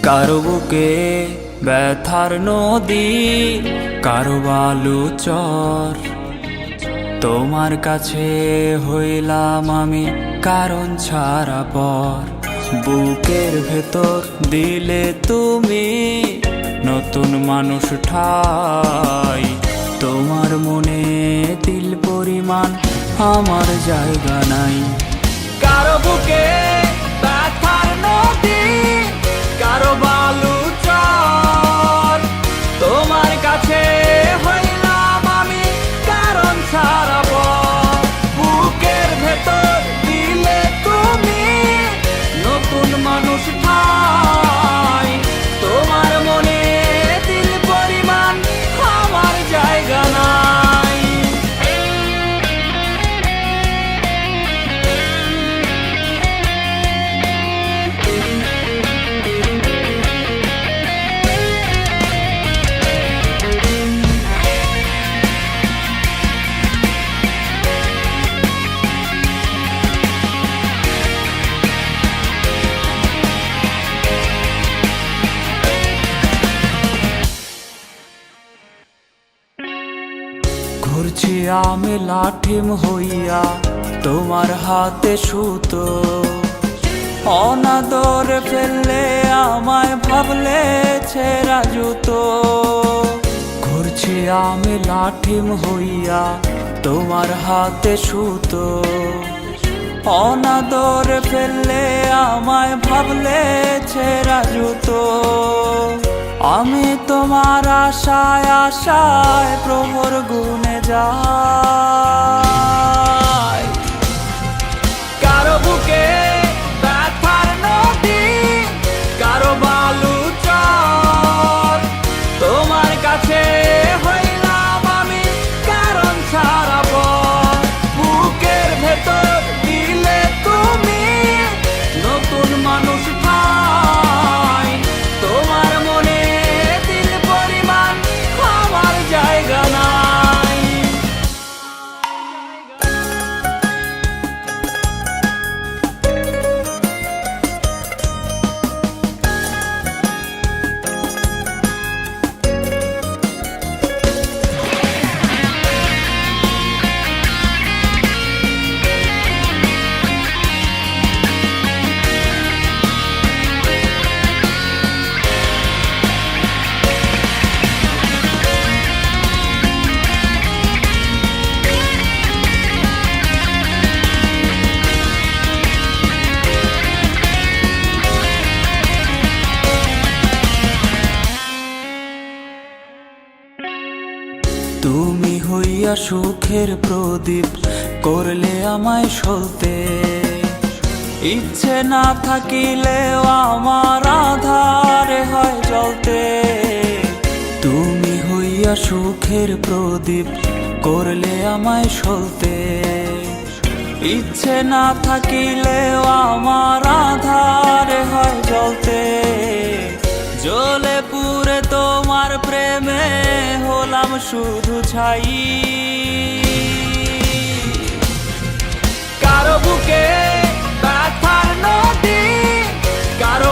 কারো বুকে ব্যথার নদী, কারো বালু চর। তোমার কাছে হইলাম আমি কারণ ছাড়া পর। বুকের ভেতর দিলে তুমি নতুন মানুষ ঠাই। তোমার মনে দিল পরিমাণ আমার জায়গা নাই। কারো বুকে ব্যথার নদী, কারো বালু চর। তোমার কাছে হইলাম আমি কারণ ছাড়া পর। বুকের ভেতর দিলে তুমি নতুন মানুষ ঠাই। তোমার মনে দিল পরিমাণ আমার জায়গা নাই। ঘুরছি আমি লাঠিম হইয়া, তোমার হাতে সুতো। অনাদরে ফেললে আমায় ভাবলে ছেঁড়া জুতো। ঘুরছি আমি লাঠিম হইয়া, তোমার হাতে সুতো। অনাদরে ফেললে আমায় ভাবলে ছেঁড়া জুতো। আমি তোমার আশায় আশায় প্রহর গুনে যাই। কারো বুকে ব্যথার নদী, কারো বালু চর। তোমার কাছে হইলাম আমি কারণ ছাড়া পর। বুকের ভেতর দিলে তুমি নতুন মানুষ ঠাই। তোমার মনে দিল পরিমাণ আমার জায়গা নাই। তুমি হইয়া সুখের প্রদীপ, করলে আমায় সলতে। ইচ্ছে না থাকিলেও আমার আধারে হয় জ্বলতে। তুমি হইয়া সুখের প্রদীপ, করলে আমায় সলতে। ইচ্ছে না থাকিলেও আমার আধারে হয় জ্বলতে। জ্বলে পুরে তোমার প্রেমে হলাম শুধু ছাই। কারো বুকে ব্যথার নদী, কারো